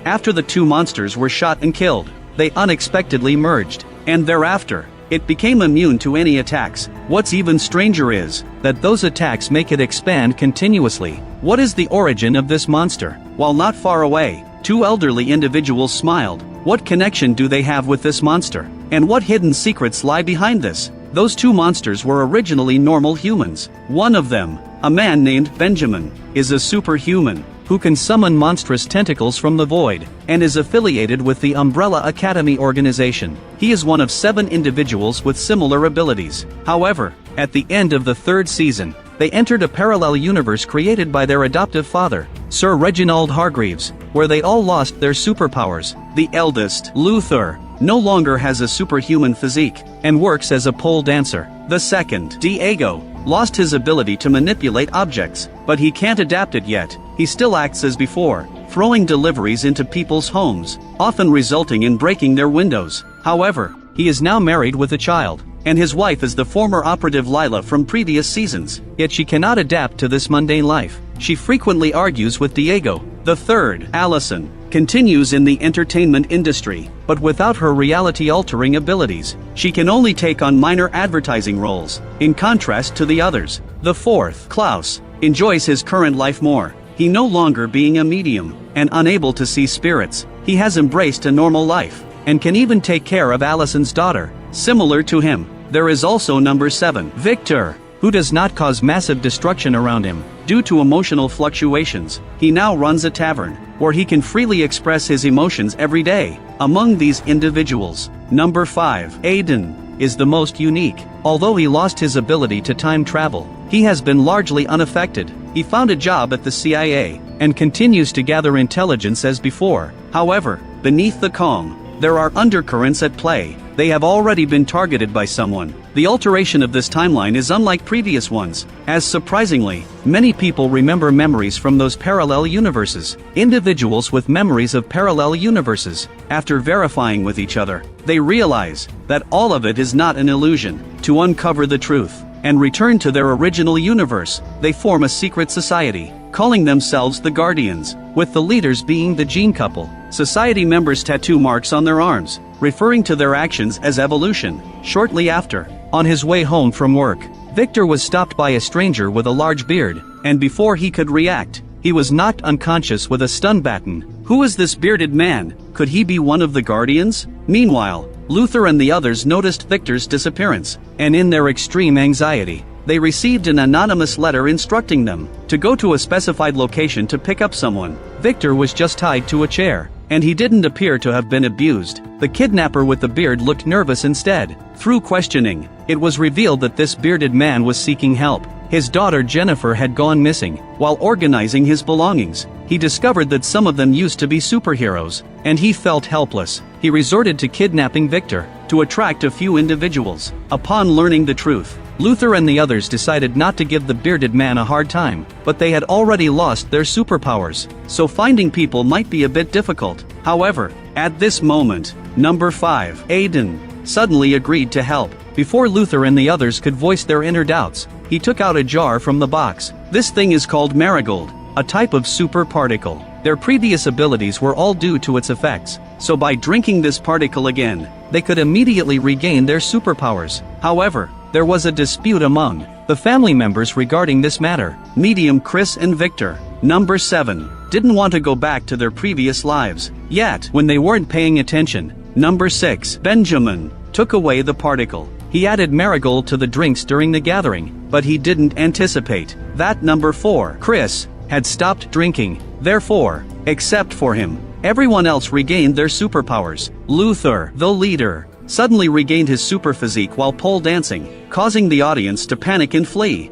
After the two monsters were shot and killed, they unexpectedly merged, and thereafter, it became immune to any attacks. What's even stranger is that those attacks make it expand continuously. What is the origin of this monster? While not far away, two elderly individuals smiled. What connection do they have with this monster? And what hidden secrets lie behind this? Those two monsters were originally normal humans. One of them, a man named Benjamin, is a superhuman who can summon monstrous tentacles from the void, and is affiliated with the Umbrella Academy organization. He is one of 7 individuals with similar abilities. However, at the end of the 3rd season, they entered a parallel universe created by their adoptive father, Sir Reginald Hargreaves, where they all lost their superpowers. The eldest, Luther, no longer has a superhuman physique, and works as a pole dancer. The second, Diego, lost his ability to manipulate objects, but he can't adapt it yet. He still acts as before, throwing deliveries into people's homes, often resulting in breaking their windows. However, he is now married with a child, and his wife is the former operative Lila from previous seasons, yet she cannot adapt to this mundane life. She frequently argues with Diego. The third, Allison, continues in the entertainment industry, but without her reality-altering abilities. She can only take on minor advertising roles, in contrast to the others. The fourth, Klaus, enjoys his current life more. He no longer being a medium, and unable to see spirits, he has embraced a normal life, and can even take care of Allison's daughter. Similar to him, there is also number 7, Victor, who does not cause massive destruction around him. Due to emotional fluctuations, he now runs a tavern, where he can freely express his emotions every day. Among these individuals, number 5, Aiden, is the most unique. Although he lost his ability to time travel, he has been largely unaffected. He found a job at the CIA, and continues to gather intelligence as before. However, beneath the calm, there are undercurrents at play. They have already been targeted by someone. The alteration of this timeline is unlike previous ones, as surprisingly, many people remember memories from those parallel universes. Individuals with memories of parallel universes, after verifying with each other, they realize that all of it is not an illusion. To uncover the truth, and return to their original universe, they form a secret society, calling themselves the Guardians, with the leaders being the Gene Couple. Society members tattoo marks on their arms, referring to their actions as evolution. Shortly after, on his way home from work, Victor was stopped by a stranger with a large beard, and before he could react, he was knocked unconscious with a stun baton. Who is this bearded man? Could he be one of the Guardians? Meanwhile, Luther and the others noticed Victor's disappearance, and in their extreme anxiety, they received an anonymous letter instructing them to go to a specified location to pick up someone. Victor was just tied to a chair, and he didn't appear to have been abused. The kidnapper with the beard looked nervous instead. Through questioning, it was revealed that this bearded man was seeking help. His daughter Jennifer had gone missing. While organizing his belongings, he discovered that some of them used to be superheroes, and he felt helpless. He resorted to kidnapping Victor, to attract a few individuals. Upon learning the truth, Luther and the others decided not to give the bearded man a hard time, but they had already lost their superpowers, so finding people might be a bit difficult. However, at this moment, number 5, Aiden, suddenly agreed to help. Before Luther and the others could voice their inner doubts, he took out a jar from the box. This thing is called Marigold, a type of super particle. Their previous abilities were all due to its effects, so by drinking this particle again, they could immediately regain their superpowers. However, there was a dispute among the family members regarding this matter. Medium Chris and Victor, number 7, didn't want to go back to their previous lives. Yet, when they weren't paying attention, number 6, Benjamin, took away the particle. He added Marigold to the drinks during the gathering, but he didn't anticipate that number 4, Chris, had stopped drinking. Therefore, except for him, everyone else regained their superpowers. Luther, the leader, suddenly regained his super physique while pole dancing, causing the audience to panic and flee.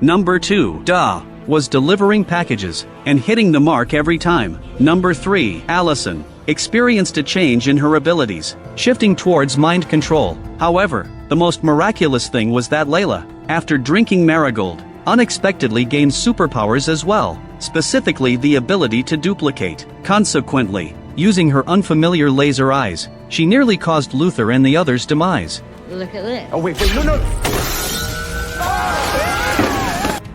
Number 2, was delivering packages, and hitting the mark every time. Number 3, Allison, experienced a change in her abilities, shifting towards mind control. However, the most miraculous thing was that Layla, after drinking Marigold, unexpectedly gained superpowers as well, specifically the ability to duplicate. Consequently, using her unfamiliar laser eyes, she nearly caused Luther and the others' demise. Look at this. Oh wait, no!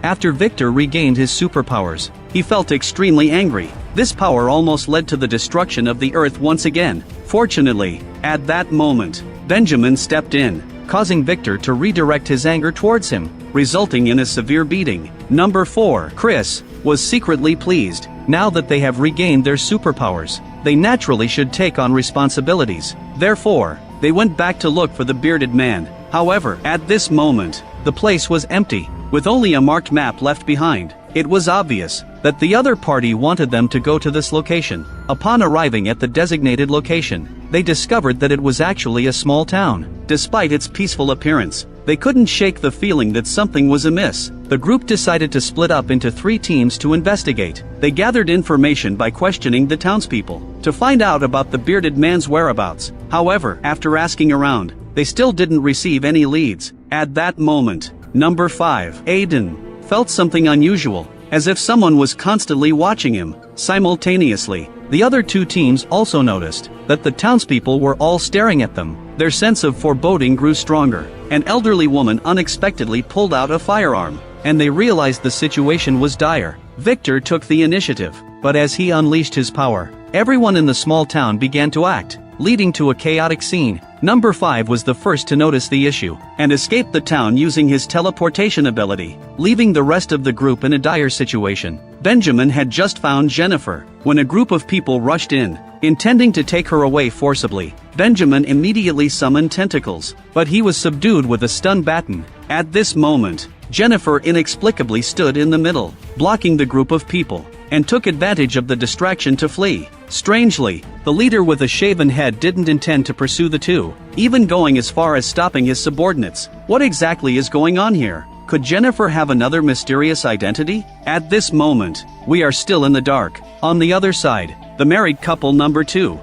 After Victor regained his superpowers, he felt extremely angry. This power almost led to the destruction of the Earth once again. Fortunately, at that moment, Benjamin stepped in, causing Victor to redirect his anger towards him, resulting in a severe beating. Number 4. Chris was secretly pleased. Now that they have regained their superpowers, they naturally should take on responsibilities. Therefore, they went back to look for the bearded man. However, at this moment, the place was empty, with only a marked map left behind. It was obvious that the other party wanted them to go to this location. Upon arriving at the designated location, they discovered that it was actually a small town. Despite its peaceful appearance, they couldn't shake the feeling that something was amiss. The group decided to split up into 3 teams to investigate. They gathered information by questioning the townspeople to find out about the bearded man's whereabouts. However, after asking around, they still didn't receive any leads. At that moment, Number 5. Aiden felt something unusual, as if someone was constantly watching him. Simultaneously, the other 2 teams also noticed that the townspeople were all staring at them. Their sense of foreboding grew stronger. An elderly woman unexpectedly pulled out a firearm, and they realized the situation was dire. Victor took the initiative, but as he unleashed his power, everyone in the small town began to act, leading to a chaotic scene. Number 5 was the first to notice the issue, and escaped the town using his teleportation ability, leaving the rest of the group in a dire situation. Benjamin had just found Jennifer, when a group of people rushed in, intending to take her away forcibly. Benjamin immediately summoned tentacles, but he was subdued with a stun baton. At this moment, Jennifer inexplicably stood in the middle, blocking the group of people, and took advantage of the distraction to flee. Strangely, the leader with a shaven head didn't intend to pursue the 2, even going as far as stopping his subordinates. What exactly is going on here? Could Jennifer have another mysterious identity? At this moment, we are still in the dark. On the other side, the married couple Number 2,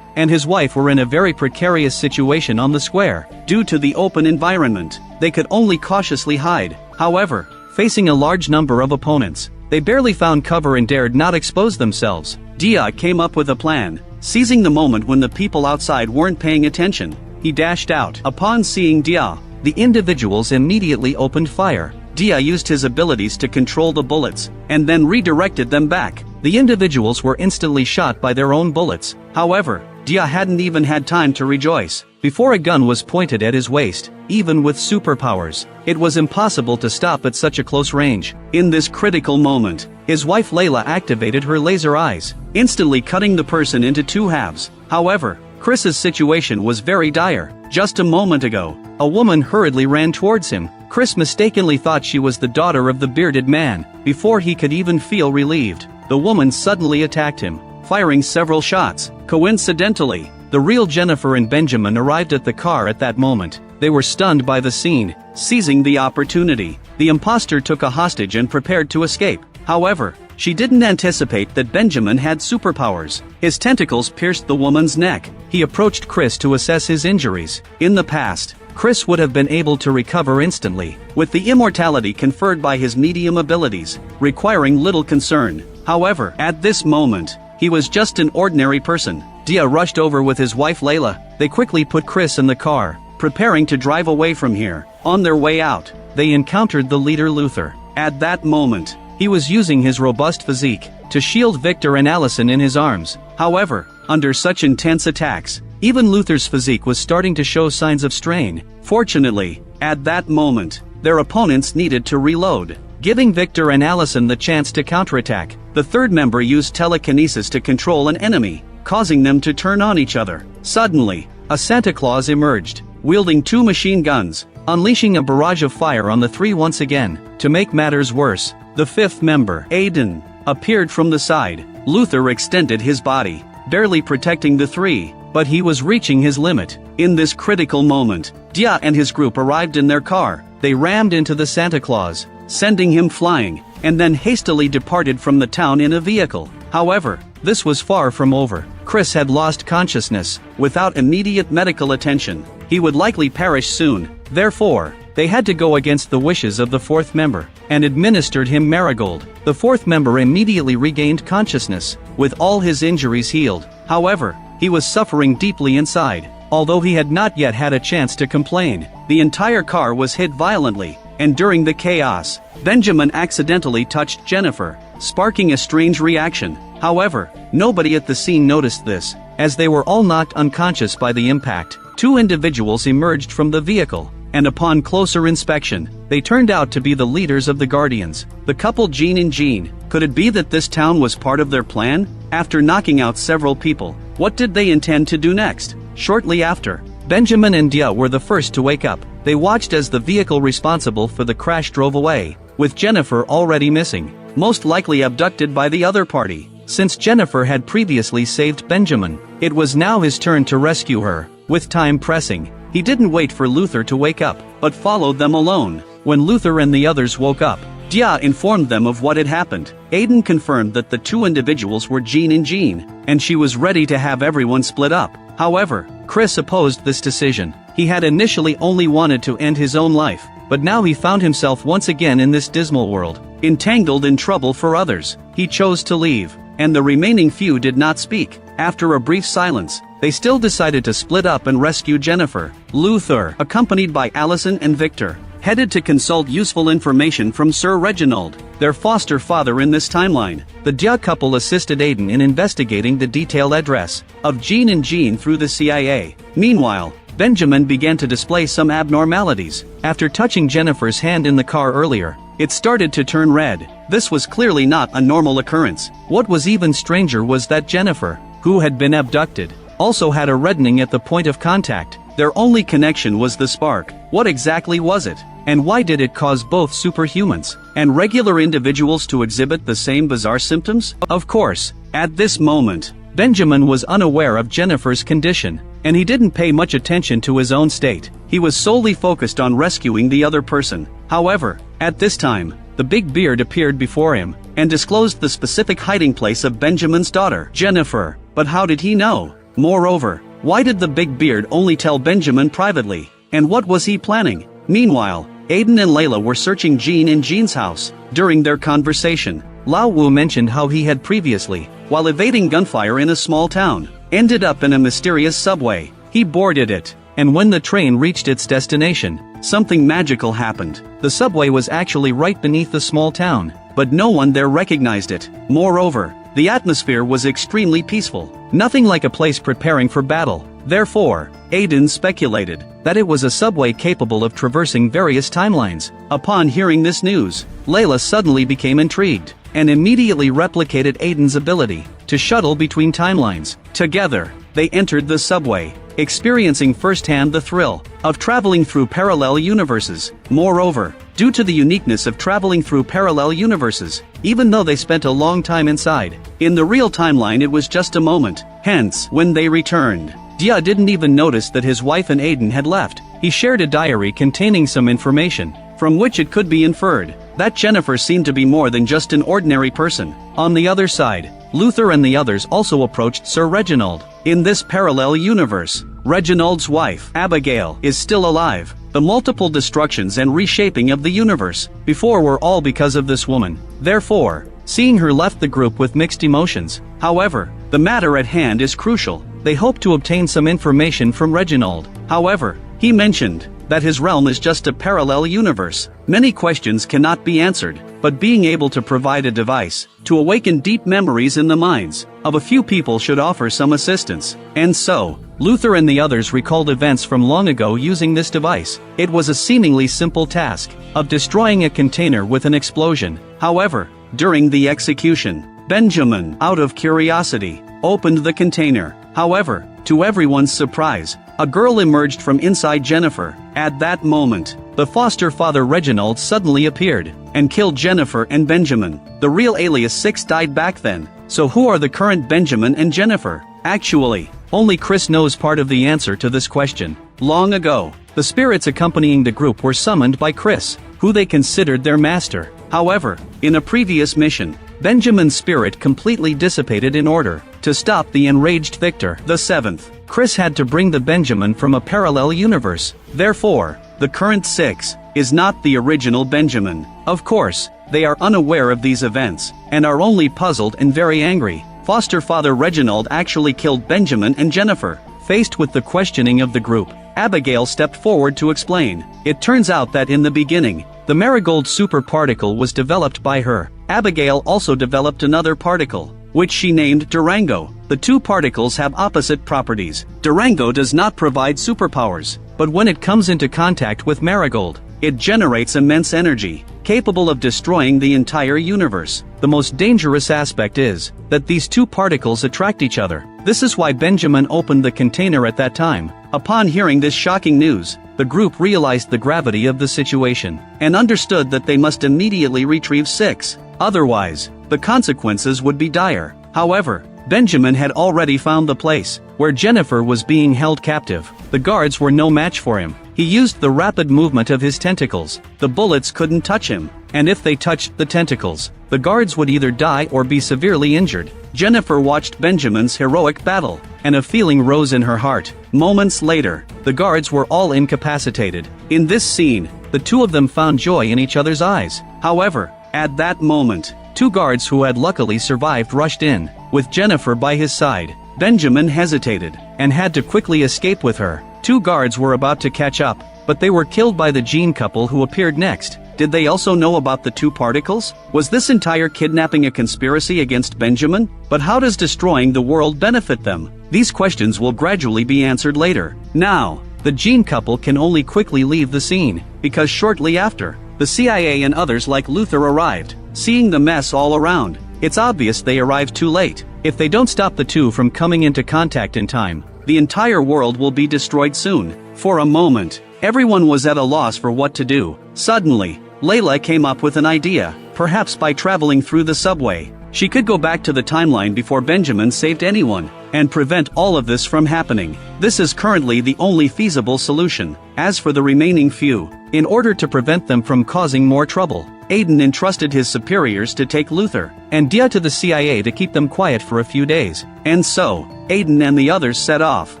and his wife were in a very precarious situation on the square. Due to the open environment, they could only cautiously hide. However, facing a large number of opponents, they barely found cover and dared not expose themselves. Dia came up with a plan. Seizing the moment when the people outside weren't paying attention, he dashed out. Upon seeing Dia, the individuals immediately opened fire. Dia used his abilities to control the bullets, and then redirected them back. The individuals were instantly shot by their own bullets. However, Dia hadn't even had time to rejoice before a gun was pointed at his waist. Even with superpowers, it was impossible to stop at such a close range. In this critical moment, his wife Layla activated her laser eyes, instantly cutting the person into 2 halves. However, Chris's situation was very dire. Just a moment ago, a woman hurriedly ran towards him. Chris mistakenly thought she was the daughter of the bearded man. Before he could even feel relieved, the woman suddenly attacked him, firing several shots. Coincidentally, the real Jennifer and Benjamin arrived at the car at that moment. They were stunned by the scene. Seizing the opportunity, the imposter took a hostage and prepared to escape. However, she didn't anticipate that Benjamin had superpowers. His tentacles pierced the woman's neck. He approached Chris to assess his injuries. In the past, Chris would have been able to recover instantly, with the immortality conferred by his medium abilities, requiring little concern. However, at this moment, he was just an ordinary person. Dia rushed over with his wife Layla. They quickly put Chris in the car, preparing to drive away from here. On their way out, they encountered the leader Luther. At that moment, he was using his robust physique to shield Victor and Allison in his arms. However, under such intense attacks, even Luther's physique was starting to show signs of strain. Fortunately, at that moment, their opponents needed to reload, giving Victor and Allison the chance to counterattack. The third member used telekinesis to control an enemy, causing them to turn on each other. Suddenly, a Santa Claus emerged, wielding 2 machine guns, unleashing a barrage of fire on the 3 once again. To make matters worse, the 5th member, Aiden, appeared from the side. Luther extended his body, barely protecting the 3, but he was reaching his limit. In this critical moment, Dia and his group arrived in their car. They rammed into the Santa Claus, sending him flying, and then hastily departed from the town in a vehicle. However, this was far from over. Chris had lost consciousness. Without immediate medical attention, he would likely perish soon. Therefore, they had to go against the wishes of the 4th member, and administered him Marigold. The 4th member immediately regained consciousness, with all his injuries healed. However, he was suffering deeply inside. Although he had not yet had a chance to complain, the entire car was hit violently, and during the chaos, Benjamin accidentally touched Jennifer, sparking a strange reaction. However, nobody at the scene noticed this, as they were all knocked unconscious by the impact. Two individuals emerged from the vehicle, and upon closer inspection, they turned out to be the leaders of the Guardians, the couple Jean and Jean. Could it be that this town was part of their plan? After knocking out several people, what did they intend to do next? Shortly after, Benjamin and Dia were the first to wake up. They watched as the vehicle responsible for the crash drove away, with Jennifer already missing, most likely abducted by the other party. Since Jennifer had previously saved Benjamin, it was now his turn to rescue her. With time pressing, he didn't wait for Luther to wake up, but followed them alone. When Luther and the others woke up, Dia informed them of what had happened. Aiden confirmed that the two individuals were Jean and Jean, and she was ready to have everyone split up. However, Chris opposed this decision. He had initially only wanted to end his own life, but now he found himself once again in this dismal world, entangled in trouble for others. He chose to leave, and the remaining few did not speak. After a brief silence, they still decided to split up and rescue Jennifer. Luther, accompanied by Allison and Victor, headed to consult useful information from Sir Reginald, their foster father in this timeline. The Dia couple assisted Aiden in investigating the detailed address of Jean and Jean through the CIA. Meanwhile, Benjamin began to display some abnormalities. After touching Jennifer's hand in the car earlier, it started to turn red. This was clearly not a normal occurrence. What was even stranger was that Jennifer, who had been abducted, also had a reddening at the point of contact. Their only connection was the spark. What exactly was it? And why did it cause both superhumans and regular individuals to exhibit the same bizarre symptoms? Of course, at this moment, Benjamin was unaware of Jennifer's condition, and he didn't pay much attention to his own state. He was solely focused on rescuing the other person. However, at this time, the big beard appeared before him, and disclosed the specific hiding place of Benjamin's daughter, Jennifer. But how did he know? Moreover, why did the big beard only tell Benjamin privately? And what was he planning? Meanwhile, Aiden and Layla were searching Jean in Jean's house. During their conversation, Lao Wu mentioned how he had previously, while evading gunfire in a small town, ended up in a mysterious subway. He boarded it, and when the train reached its destination, something magical happened. The subway was actually right beneath the small town, but no one there recognized it. Moreover, the atmosphere was extremely peaceful, nothing like a place preparing for battle. Therefore, Aiden speculated that it was a subway capable of traversing various timelines. Upon hearing this news, Layla suddenly became intrigued, and immediately replicated Aiden's ability to shuttle between timelines. Together, they entered the subway, experiencing firsthand the thrill of traveling through parallel universes. Moreover, due to the uniqueness of traveling through parallel universes, even though they spent a long time inside, in the real timeline it was just a moment. Hence, when they returned, Dia didn't even notice that his wife and Aiden had left. He shared a diary containing some information, from which it could be inferred that Jennifer seemed to be more than just an ordinary person. On the other side, Luther and the others also approached Sir Reginald. In this parallel universe, Reginald's wife, Abigail, is still alive. The multiple destructions and reshaping of the universe before were all because of this woman. Therefore, seeing her left the group with mixed emotions. However, the matter at hand is crucial. They hope to obtain some information from Reginald. However, he mentioned that his realm is just a parallel universe. Many questions cannot be answered, but being able to provide a device to awaken deep memories in the minds of a few people should offer some assistance. And so, Luther and the others recalled events from long ago using this device. It was a seemingly simple task of destroying a container with an explosion. However, during the execution, Benjamin, out of curiosity, opened the container. However, to everyone's surprise, a girl emerged from inside Jennifer. At that moment, the foster father Reginald suddenly appeared and killed Jennifer and Benjamin. The real alias 6 died back then. So who are the current Benjamin and Jennifer? Actually, only Chris knows part of the answer to this question. Long ago, the spirits accompanying the group were summoned by Chris, who they considered their master. However, in a previous mission, Benjamin's spirit completely dissipated in order to stop the enraged Victor the Seventh. Chris had to bring the Benjamin from a parallel universe. Therefore, the current 6 is not the original Benjamin. Of course, they are unaware of these events and are only puzzled and very angry. Foster father Reginald actually killed Benjamin and Jennifer. Faced with the questioning of the group, Abigail stepped forward to explain. It turns out that in the beginning, the marigold super particle was developed by her. Abigail also developed another particle, which she named Durango. The two particles have opposite properties. Durango does not provide superpowers, but when it comes into contact with marigold, it generates immense energy, capable of destroying the entire universe. The most dangerous aspect is that these two particles attract each other. This is why Benjamin opened the container at that time. Upon hearing this shocking news, the group realized the gravity of the situation and understood that they must immediately retrieve 6. Otherwise, the consequences would be dire. However, Benjamin had already found the place where Jennifer was being held captive. The guards were no match for him. He used the rapid movement of his tentacles. The bullets couldn't touch him, and if they touched the tentacles, the guards would either die or be severely injured. Jennifer watched Benjamin's heroic battle, and a feeling rose in her heart. Moments later, the guards were all incapacitated. In this scene, the two of them found joy in each other's eyes. However, at that moment, 2 guards who had luckily survived rushed in. With Jennifer by his side, Benjamin hesitated, and had to quickly escape with her. 2 guards were about to catch up, but they were killed by the gene couple who appeared next. Did they also know about the 2 particles? Was this entire kidnapping a conspiracy against Benjamin? But how does destroying the world benefit them? These questions will gradually be answered later. Now, the gene couple can only quickly leave the scene, because shortly after, the CIA and others like Luther arrived. Seeing the mess all around, it's obvious they arrived too late. If they don't stop the two from coming into contact in time, the entire world will be destroyed soon. For a moment, everyone was at a loss for what to do. Suddenly, Layla came up with an idea. Perhaps by traveling through the subway, she could go back to the timeline before Benjamin saved anyone, and prevent all of this from happening. This is currently the only feasible solution. As for the remaining few, in order to prevent them from causing more trouble, Aiden entrusted his superiors to take Luther and Dia to the CIA to keep them quiet for a few days. And so, Aiden and the others set off,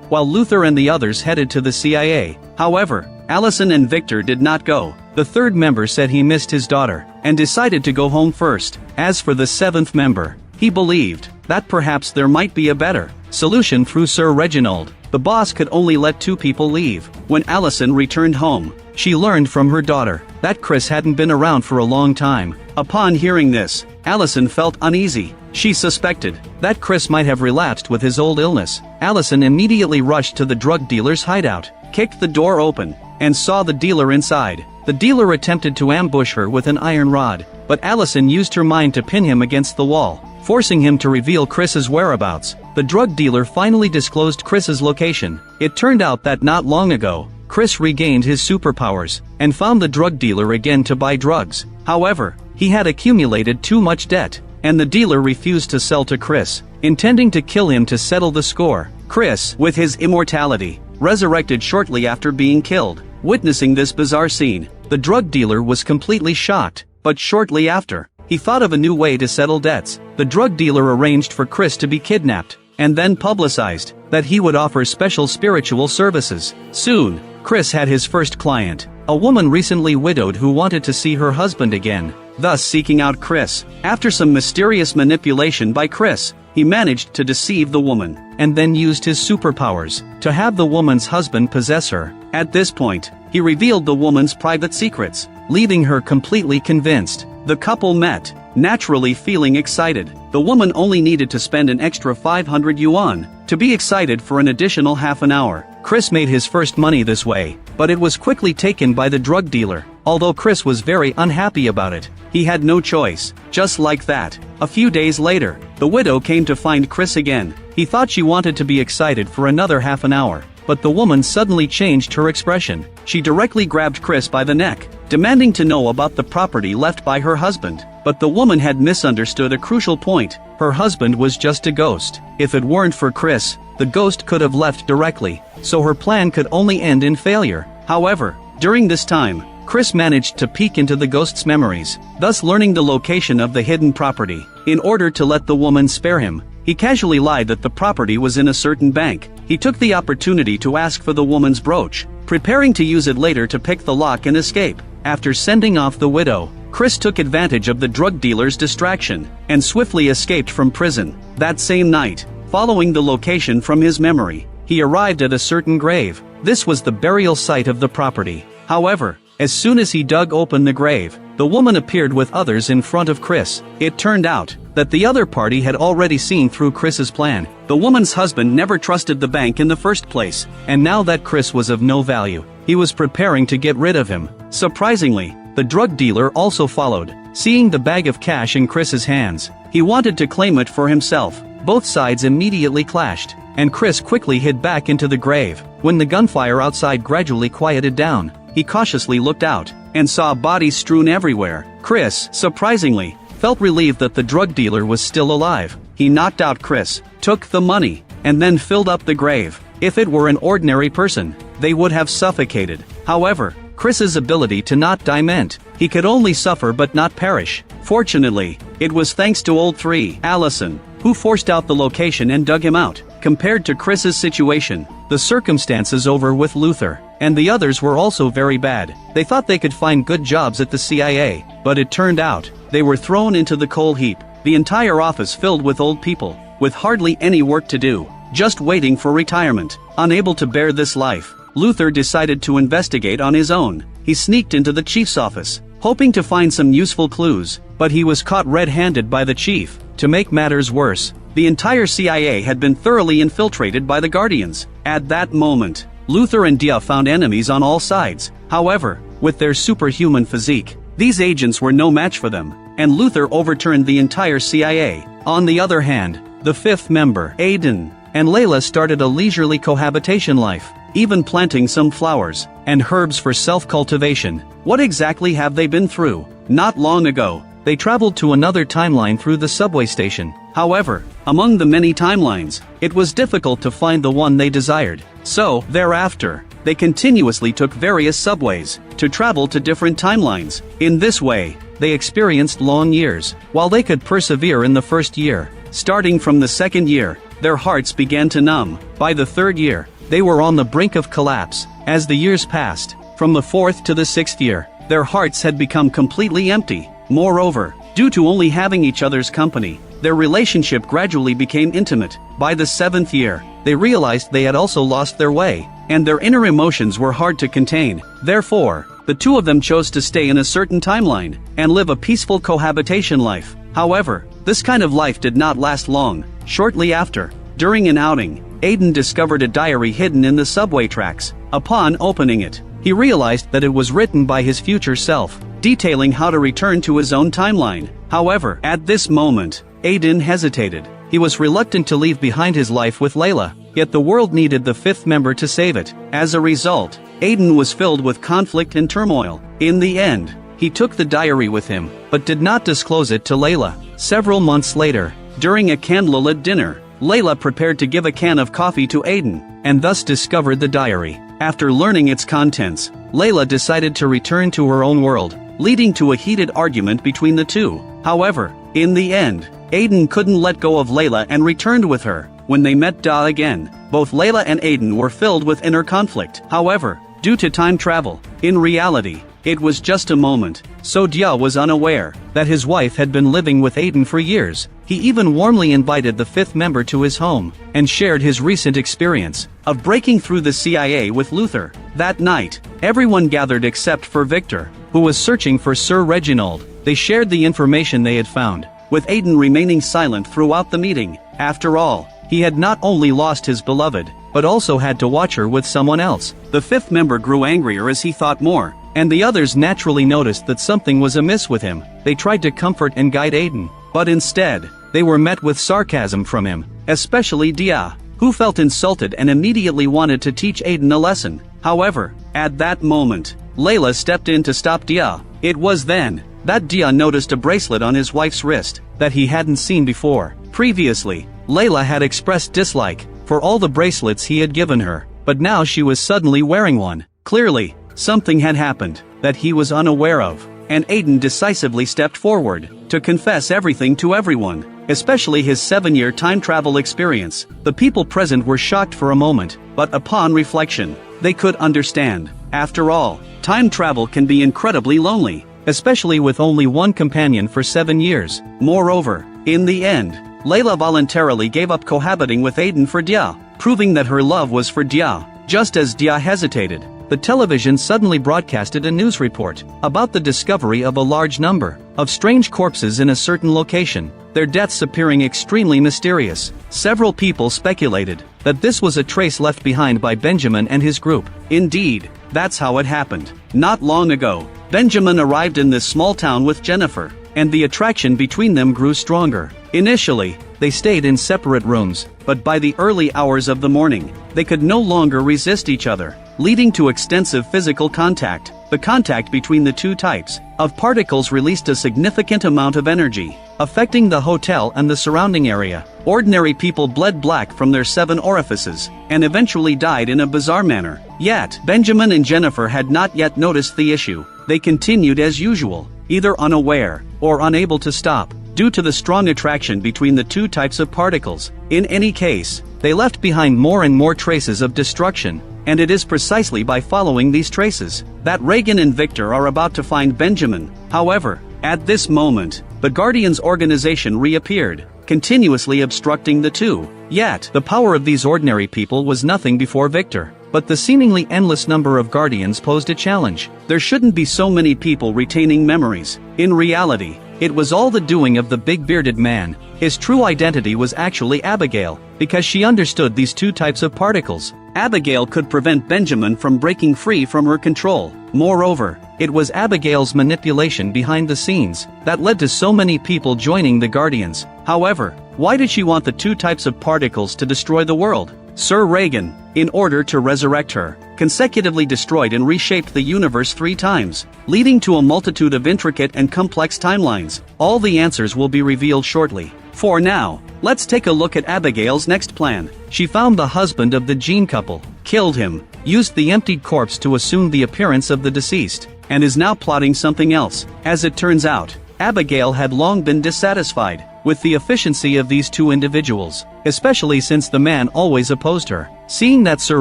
while Luther and the others headed to the CIA. However, Allison and Victor did not go. The 3rd member said he missed his daughter, and decided to go home first. As for the 7th member, he believed that perhaps there might be a better solution through Sir Reginald. The boss could only let 2 people leave. When Allison returned home, she learned from her daughter that Chris hadn't been around for a long time. Upon hearing this, Allison felt uneasy. She suspected that Chris might have relapsed with his old illness. Allison immediately rushed to the drug dealer's hideout, kicked the door open, and saw the dealer inside. The dealer attempted to ambush her with an iron rod, but Allison used her mind to pin him against the wall, forcing him to reveal Chris's whereabouts. The drug dealer finally disclosed Chris's location. It turned out that not long ago, Chris regained his superpowers, and found the drug dealer again to buy drugs. However, he had accumulated too much debt, and the dealer refused to sell to Chris, intending to kill him to settle the score. Chris, with his immortality, resurrected shortly after being killed. Witnessing this bizarre scene, the drug dealer was completely shocked, but shortly after, he thought of a new way to settle debts. The drug dealer arranged for Chris to be kidnapped, and then publicized that he would offer special spiritual services. Soon, Chris had his first client, a woman recently widowed who wanted to see her husband again, thus seeking out Chris. After some mysterious manipulation by Chris, he managed to deceive the woman, and then used his superpowers to have the woman's husband possess her. At this point, he revealed the woman's private secrets, leaving her completely convinced. The couple met, naturally feeling excited. The woman only needed to spend an extra 500 yuan to be excited for an additional half an hour. Chris made his first money this way, but it was quickly taken by the drug dealer. Although Chris was very unhappy about it, he had no choice. Just like that, a few days later, the widow came to find Chris again. He thought she wanted to be excited for another half an hour, but the woman suddenly changed her expression. She directly grabbed Chris by the neck, demanding to know about the property left by her husband. But the woman had misunderstood a crucial point. Her husband was just a ghost. If it weren't for Chris, the ghost could have left directly, so her plan could only end in failure. However, during this time, Chris managed to peek into the ghost's memories, thus learning the location of the hidden property. In order to let the woman spare him, he casually lied that the property was in a certain bank. He took the opportunity to ask for the woman's brooch, preparing to use it later to pick the lock and escape. After sending off the widow, Chris took advantage of the drug dealer's distraction, and swiftly escaped from prison. That same night, following the location from his memory, he arrived at a certain grave. This was the burial site of the property. However, as soon as he dug open the grave, the woman appeared with others in front of Chris. It turned out that the other party had already seen through Chris's plan. The woman's husband never trusted the bank in the first place, and now that Chris was of no value, he was preparing to get rid of him. Surprisingly, the drug dealer also followed. Seeing the bag of cash in Chris's hands, he wanted to claim it for himself. Both sides immediately clashed, and Chris quickly hid back into the grave. When the gunfire outside gradually quieted down, he cautiously looked out and saw bodies strewn everywhere. Chris, surprisingly, felt relieved that the drug dealer was still alive. He knocked out Chris, took the money, and then filled up the grave. If it were an ordinary person, they would have suffocated. However, Chris's ability to not die meant he could only suffer but not perish. Fortunately, it was thanks to old 3, Allison, who forced out the location and dug him out. Compared to Chris's situation, the circumstances over with Luther and the others were also very bad. They thought they could find good jobs at the CIA, but it turned out they were thrown into the coal heap. The entire office filled with old people, with hardly any work to do, just waiting for retirement. Unable to bear this life, Luther decided to investigate on his own. He sneaked into the chief's office, hoping to find some useful clues, but he was caught red-handed by the chief. To make matters worse, the entire CIA had been thoroughly infiltrated by the Guardians. At that moment, Luther and Dia found enemies on all sides. However, with their superhuman physique, these agents were no match for them, and Luther overturned the entire CIA. On the other hand, the fifth member, Aiden, and Layla started a leisurely cohabitation life, even planting some flowers and herbs for self-cultivation. What exactly have they been through? Not long ago, they traveled to another timeline through the subway station. However, among the many timelines, it was difficult to find the one they desired. So, thereafter, they continuously took various subways to travel to different timelines. In this way, they experienced long years. While they could persevere in the first year, starting from the second year, their hearts began to numb. By the third year, they were on the brink of collapse. As the years passed, from the fourth to the sixth year, their hearts had become completely empty. Moreover, due to only having each other's company, their relationship gradually became intimate. By the seventh year, they realized they had also lost their way, and their inner emotions were hard to contain. Therefore, the two of them chose to stay in a certain timeline and live a peaceful cohabitation life. However, this kind of life did not last long. Shortly after, during an outing, Aiden discovered a diary hidden in the subway tracks. Upon opening it, he realized that it was written by his future self, detailing how to return to his own timeline. However, at this moment, Aiden hesitated. He was reluctant to leave behind his life with Layla, yet the world needed the fifth member to save it. As a result, Aiden was filled with conflict and turmoil. In the end, he took the diary with him, but did not disclose it to Layla. Several months later, during a candlelit dinner, Layla prepared to give a can of coffee to Aiden, and thus discovered the diary. After learning its contents, Layla decided to return to her own world, leading to a heated argument between the two. However, in the end, Aiden couldn't let go of Layla and returned with her. When they met Da again, both Layla and Aiden were filled with inner conflict. However, due to time travel, in reality, it was just a moment, so Dia was unaware that his wife had been living with Aiden for years. He even warmly invited the fifth member to his home, and shared his recent experience of breaking through the CIA with Luther. That night, everyone gathered except for Victor, who was searching for Sir Reginald. They shared the information they had found, with Aiden remaining silent throughout the meeting. After all, he had not only lost his beloved, but also had to watch her with someone else. The fifth member grew angrier as he thought more, and the others naturally noticed that something was amiss with him. They tried to comfort and guide Aiden, but instead, they were met with sarcasm from him, especially Dia, who felt insulted and immediately wanted to teach Aiden a lesson. However, at that moment, Layla stepped in to stop Dia. It was then that Dia noticed a bracelet on his wife's wrist that he hadn't seen before. Previously, Layla had expressed dislike for all the bracelets he had given her, but now she was suddenly wearing one. Clearly, something had happened that he was unaware of, and Aiden decisively stepped forward to confess everything to everyone, especially his 7-year time travel experience. The people present were shocked for a moment, but upon reflection, they could understand. After all, time travel can be incredibly lonely, especially with only one companion for 7 years. Moreover, in the end, Layla voluntarily gave up cohabiting with Aiden for Dia, proving that her love was for Dia. Just as Dia hesitated, the television suddenly broadcasted a news report about the discovery of a large number of strange corpses in a certain location, their deaths appearing extremely mysterious. Several people speculated that this was a trace left behind by Benjamin and his group. Indeed, that's how it happened. Not long ago, Benjamin arrived in this small town with Jennifer, and the attraction between them grew stronger. Initially, they stayed in separate rooms, but by the early hours of the morning, they could no longer resist each other, leading to extensive physical contact. The contact between the two types of particles released a significant amount of energy, affecting the hotel and the surrounding area. Ordinary people bled black from their 7 orifices, and eventually died in a bizarre manner. Yet, Benjamin and Jennifer had not yet noticed the issue. They continued as usual, either unaware or unable to stop, due to the strong attraction between the two types of particles. In any case, they left behind more and more traces of destruction, and it is precisely by following these traces that Reagan and Victor are about to find Benjamin. However, at this moment, the Guardians organization reappeared, continuously obstructing the two. Yet, the power of these ordinary people was nothing before Victor. But the seemingly endless number of Guardians posed a challenge. There shouldn't be so many people retaining memories. In reality, it was all the doing of the big bearded man. His true identity was actually Abigail, because she understood these two types of particles. Abigail could prevent Benjamin from breaking free from her control. Moreover, it was Abigail's manipulation behind the scenes that led to so many people joining the Guardians. However, why did she want the two types of particles to destroy the world? Sir Reagan, in order to resurrect her, consecutively destroyed and reshaped the universe 3 times, leading to a multitude of intricate and complex timelines. All the answers will be revealed shortly. For now, let's take a look at Abigail's next plan. She found the husband of the Jean couple, killed him, used the emptied corpse to assume the appearance of the deceased, and is now plotting something else. As it turns out, Abigail had long been dissatisfied with the efficiency of these two individuals, especially since the man always opposed her. Seeing that Sir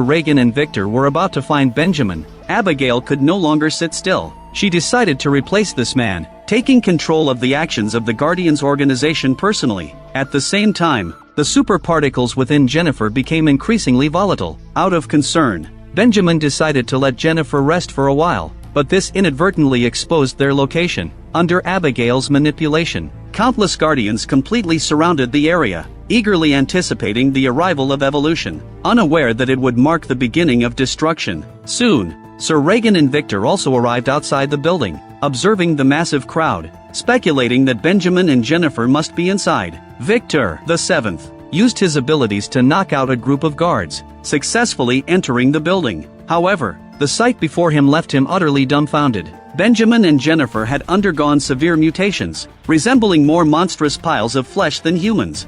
Reagan and Victor were about to find Benjamin, Abigail could no longer sit still. She decided to replace this man, taking control of the actions of the Guardians organization personally. At the same time, the super particles within Jennifer became increasingly volatile. Out of concern, Benjamin decided to let Jennifer rest for a while, but this inadvertently exposed their location. Under Abigail's manipulation, countless Guardians completely surrounded the area, eagerly anticipating the arrival of evolution, unaware that it would mark the beginning of destruction. Soon, Sir Reagan and Victor also arrived outside the building, observing the massive crowd, speculating that Benjamin and Jennifer must be inside. Victor, the 7th, used his abilities to knock out a group of guards, successfully entering the building. However, the sight before him left him utterly dumbfounded. Benjamin and Jennifer had undergone severe mutations, resembling more monstrous piles of flesh than humans.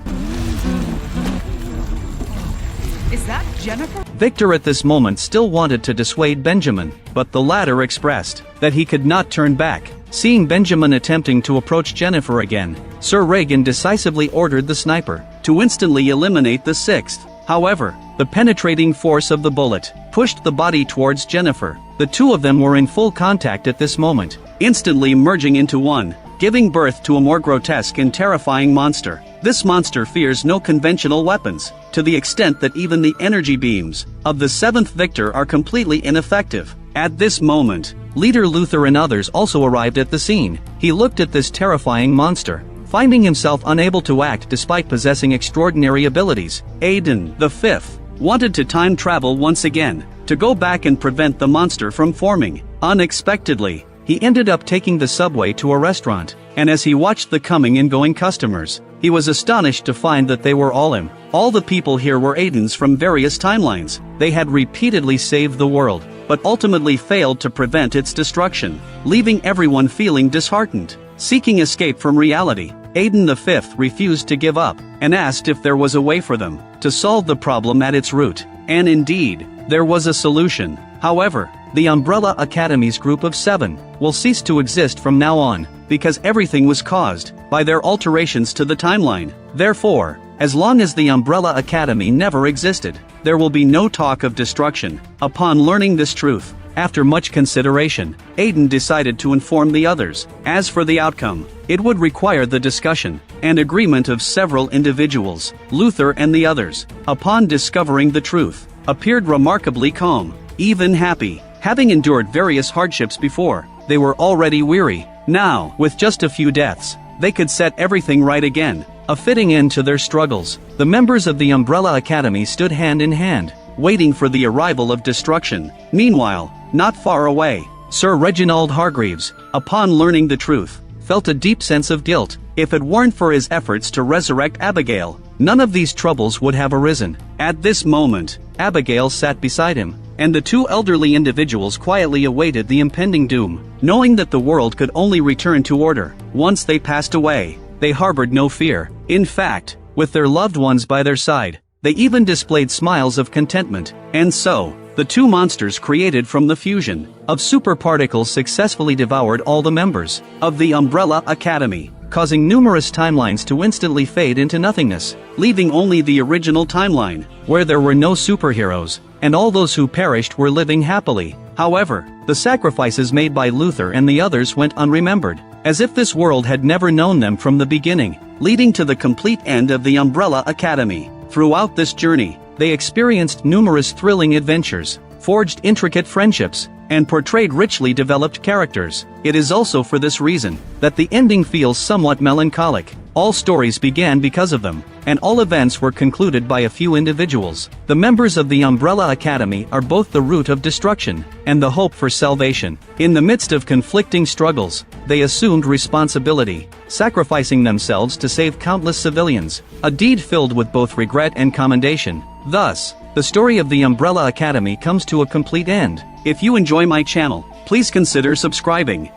Is that Jennifer? Victor at this moment still wanted to dissuade Benjamin, but the latter expressed that he could not turn back. Seeing Benjamin attempting to approach Jennifer again, Sir Reagan decisively ordered the sniper to instantly eliminate the 6th. However, the penetrating force of the bullet pushed the body towards Jennifer. The two of them were in full contact at this moment, instantly merging into one, giving birth to a more grotesque and terrifying monster. This monster fears no conventional weapons, to the extent that even the energy beams of the 7th Victor are completely ineffective. At this moment, Leader Luther and others also arrived at the scene. He looked at this terrifying monster, finding himself unable to act despite possessing extraordinary abilities. Aiden, the 5th, wanted to time travel once again, to go back and prevent the monster from forming. Unexpectedly, he ended up taking the subway to a restaurant, and as he watched the coming and going customers, he was astonished to find that they were all him. All the people here were Aidens from various timelines. They had repeatedly saved the world, but ultimately failed to prevent its destruction, leaving everyone feeling disheartened. Seeking escape from reality, Aiden the 5th refused to give up, and asked if there was a way for them to solve the problem at its root. And indeed, there was a solution. However, the Umbrella Academy's group of 7 will cease to exist from now on, because everything was caused by their alterations to the timeline. Therefore, as long as the Umbrella Academy never existed, there will be no talk of destruction. Upon learning this truth, after much consideration, Aiden decided to inform the others. As for the outcome, it would require the discussion and agreement of several individuals, Luther and the others, upon discovering the truth, appeared remarkably calm, even happy. Having endured various hardships before, they were already weary. Now, with just a few deaths, they could set everything right again, a fitting end to their struggles. The members of the Umbrella Academy stood hand in hand, waiting for the arrival of destruction. Meanwhile, not far away, Sir Reginald Hargreaves, upon learning the truth, felt a deep sense of guilt. If it weren't for his efforts to resurrect Abigail, none of these troubles would have arisen. At this moment, Abigail sat beside him, and the two elderly individuals quietly awaited the impending doom, knowing that the world could only return to order once they passed away. They harbored no fear. In fact, with their loved ones by their side, they even displayed smiles of contentment. And so, the two monsters created from the fusion of superparticles successfully devoured all the members of the Umbrella Academy, causing numerous timelines to instantly fade into nothingness, leaving only the original timeline, where there were no superheroes, and all those who perished were living happily. However, the sacrifices made by Luther and the others went unremembered, as if this world had never known them from the beginning, leading to the complete end of the Umbrella Academy. Throughout this journey, they experienced numerous thrilling adventures, forged intricate friendships, and portrayed richly developed characters. It is also for this reason that the ending feels somewhat melancholic. All stories began because of them, and all events were concluded by a few individuals. The members of the Umbrella Academy are both the root of destruction and the hope for salvation. In the midst of conflicting struggles, they assumed responsibility, sacrificing themselves to save countless civilians, a deed filled with both regret and commendation. Thus, the story of the Umbrella Academy comes to a complete end. If you enjoy my channel, please consider subscribing.